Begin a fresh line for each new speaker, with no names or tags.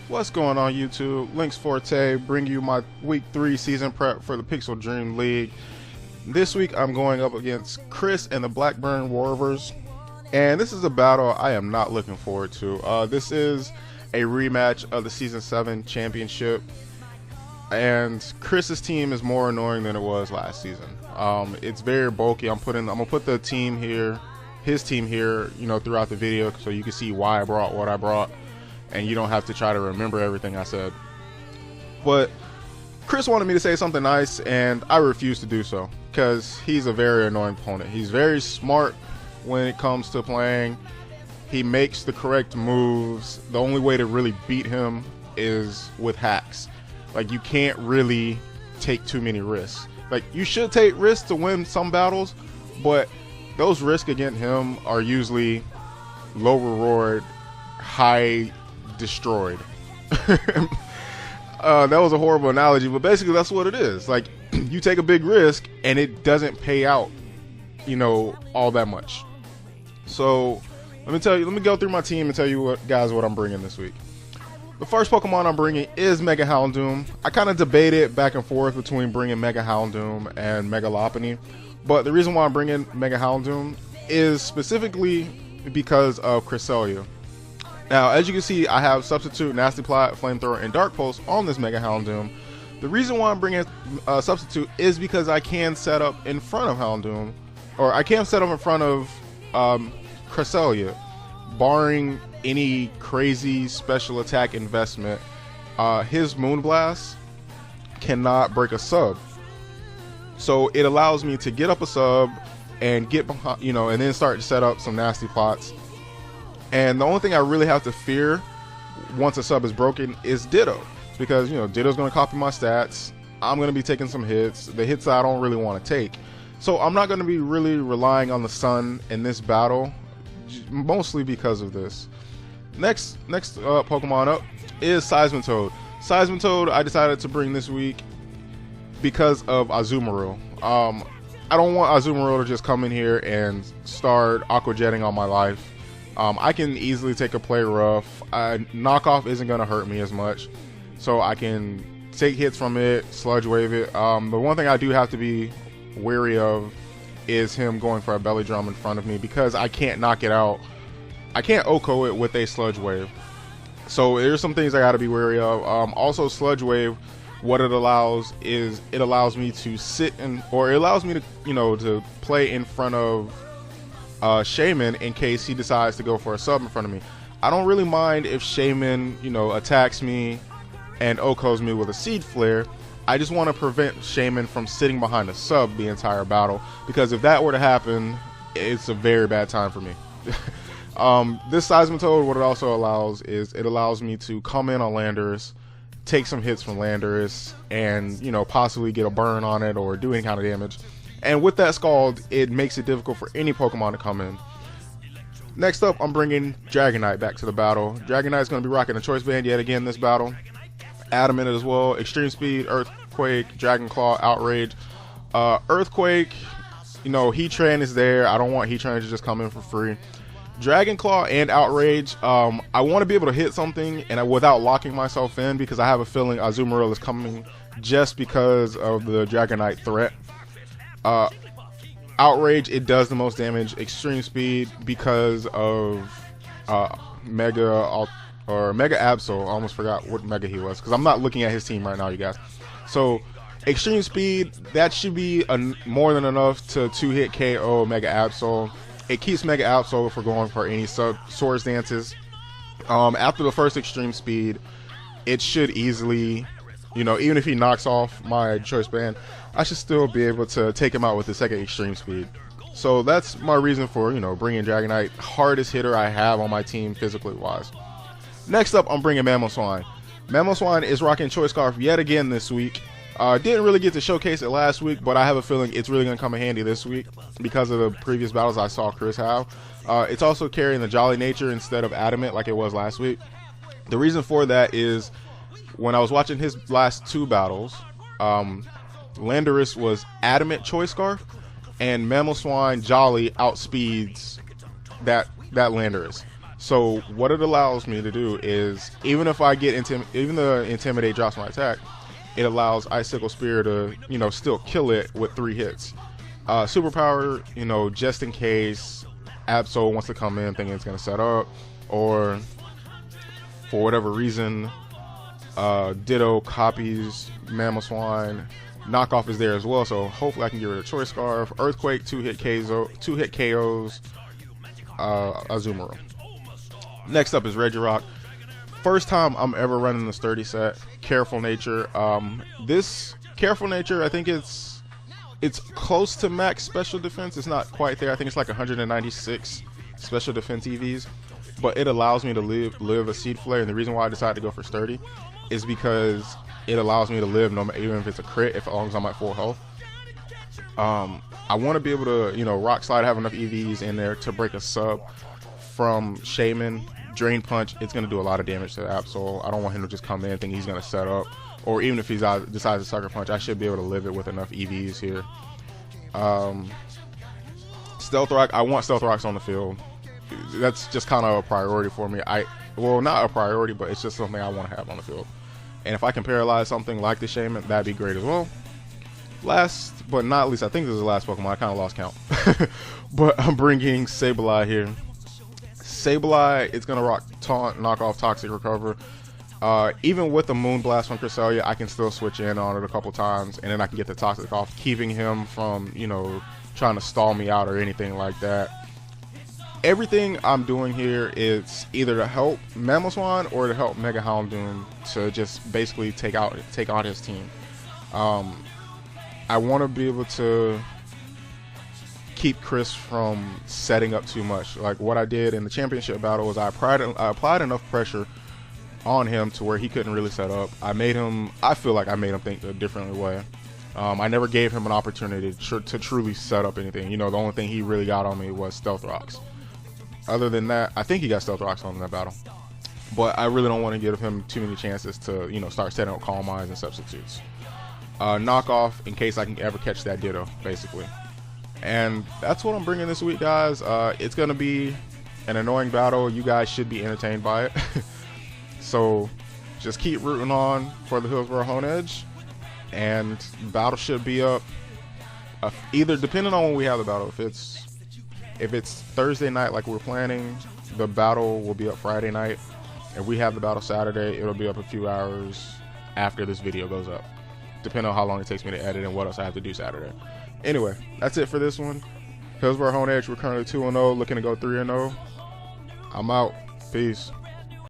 What's going on YouTube? Links Forte bring you my week 3 season prep for the Pixel Dream League. This week I'm going up against Chris and the Blackburn Roarvers, and this is a battle I am not looking forward to. This is a rematch of the Season 7 championship, and Chris's team is more annoying than it was last season. It's very bulky. I'm gonna put the team here, his team here, throughout the video so you can see why I brought what I brought, and you don't have to try to remember everything I said. But Chris wanted me to say something nice, and I refused to do so because he's a very annoying opponent. He's very smart when it comes to playing. He makes the correct moves. The only way to really beat him is with hacks. Like, you can't really take too many risks. Like, you should take risks to win some battles, but those risks against him are usually low reward, high destroyed. That was a horrible analogy, but basically that's what it is. Like, you take a big risk and it doesn't pay out, all that much. So let me go through my team and tell you what I'm bringing this week. The first Pokemon I'm bringing is Mega Houndoom. I kind of debated back and forth between bringing Mega Houndoom and Mega Lopunny, but the reason why I'm bringing Mega Houndoom is specifically because of Cresselia. Now, as you can see, I have Substitute, Nasty Plot, Flamethrower, and Dark Pulse on this Mega Houndoom. The reason why I'm bringing Substitute is because I can set up in front of Houndoom, or I can set up in front of Cresselia, barring any crazy special attack investment. His Moonblast cannot break a sub, so it allows me to get up a sub and get behind, and then start to set up some nasty plots. And the only thing I really have to fear once a sub is broken is Ditto, because Ditto's going to copy my stats. I'm going to be taking some hits, the hits that I don't really want to take. So I'm not going to be really relying on the Sun in this battle, mostly because of this. Next Pokemon up is Seismitoad. Seismitoad I decided to bring this week because of Azumarill. I don't want Azumarill to just come in here and start Aqua Jetting on my life. I can easily take a play rough. Knockoff isn't going to hurt me as much, so I can take hits from it, Sludge Wave it. The one thing I do have to be wary of is him going for a Belly Drum in front of me, because I can't knock it out. I can't OHKO it with a Sludge Wave. So there's some things I got to be wary of. Also, Sludge Wave, what it allows is it allows me to sit in, or it allows me to, to play in front of Shaman in case he decides to go for a sub in front of me. I don't really mind if Shaman, attacks me and OHKOs me with a Seed Flare. I just want to prevent Shaman from sitting behind a sub the entire battle, because if that were to happen, it's a very bad time for me. This Seismitoad, what it also allows is it allows me to come in on Landorus, take some hits from Landorus, and possibly get a burn on it or do any kind of damage. And with that Scald, it makes it difficult for any Pokemon to come in. Next up, I'm bringing Dragonite back to the battle. Dragonite is going to be rocking a Choice Band yet again this battle. Adamant as well. Extreme Speed, Earthquake, Dragon Claw, Outrage. Earthquake, Heatran is there. I don't want Heatran to just come in for free. Dragon Claw and Outrage, I want to be able to hit something and without locking myself in, because I have a feeling Azumarill is coming just because of the Dragonite threat. Outrage, it does the most damage. Extreme Speed, because of Mega Absol. I almost forgot what Mega he was, because I'm not looking at his team right now, you guys. So Extreme Speed, that should be more than enough to 2-hit KO Mega Absol. It keeps Mega Absol from going for any Swords Dances. After the first Extreme Speed, it should easily, even if he knocks off my Choice Band, I should still be able to take him out with the second Extreme Speed. So that's my reason for, bringing Dragonite. Hardest hitter I have on my team, physically wise. Next up, I'm bringing Mamoswine. Mamoswine is rocking Choice Scarf yet again this week. Didn't really get to showcase it last week, but I have a feeling it's really going to come in handy this week because of the previous battles I saw Chris have. It's also carrying the Jolly Nature instead of Adamant like it was last week. The reason for that is when I was watching his last 2 battles, Landorus was Adamant Choice Scarf, and Mamoswine Jolly outspeeds that Landorus. So what it allows me to do is, even if I get even the Intimidate drops my attack, it allows Icicle Spear to, you know, still kill it with 3 hits. Superpower, you know, just in case Absol wants to come in thinking it's going to set up, or for whatever reason, Ditto copies Mamoswine. Knockoff is there as well, so hopefully I can get rid of Choice Scarf. Earthquake, 2-hit KOs, Azumarill. Next up is Regirock. First time I'm ever running the Sturdy set. Careful Nature. This Careful Nature, I think it's close to max special defense. It's not quite there. I think it's like 196 special defense EVs, but it allows me to live a Seed Flare. And the reason why I decided to go for Sturdy is because it allows me to live even if it's a crit, as long as I'm at full health. I want to be able to, you know, Rock Slide, have enough EVs in there to break a sub from Shaman. Drain Punch, it's going to do a lot of damage to the Absol. I don't want him to just come in thinking he's going to set up, or even if he decides to Sucker Punch, I should be able to live it with enough EVs here. Stealth Rock, I want Stealth Rocks on the field. That's just kind of a priority for me. Well, not a priority, but it's just something I want to have on the field. And if I can paralyze something like the Shaman, that'd be great as well. Last but not least, I think this is the last Pokemon. I kind of lost count. But I'm bringing Sableye here. Sableye, it's going to rock Taunt, knock off Toxic Recover. Even with the Moonblast from Cresselia, I can still switch in on it a couple times, and then I can get the Toxic off, keeping him from, you know, trying to stall me out or anything like that. Everything I'm doing here is either to help Mamoswine or to help Mega Houndoom to just basically take on his team. I want to be able to keep Chris from setting up too much. Like what I did in the championship battle was I applied enough pressure on him to where he couldn't really set up. I feel like I made him think a different way. I never gave him an opportunity to truly set up anything. You know, the only thing he really got on me was Stealth Rocks. Other than that, I think he got Stealth Rocks on in that battle. But I really don't want to give him too many chances to, you know, start setting up Calm Minds and substitutes. Knock off in case I can ever catch that Ditto, basically. And that's what I'm bringing this week, guys. It's going to be an annoying battle. You guys should be entertained by it. So just keep rooting on for the Hillsborough Honedge. And battle should be up either, depending on when we have the battle. If it's Thursday night like we're planning, the battle will be up Friday night. If we have the battle Saturday, it'll be up a few hours after this video goes up, depending on how long it takes me to edit and what else I have to do Saturday. Anyway, that's it for this one. Hillsborough Honedge, we're currently 2-0, looking to go 3-0. I'm out. Peace.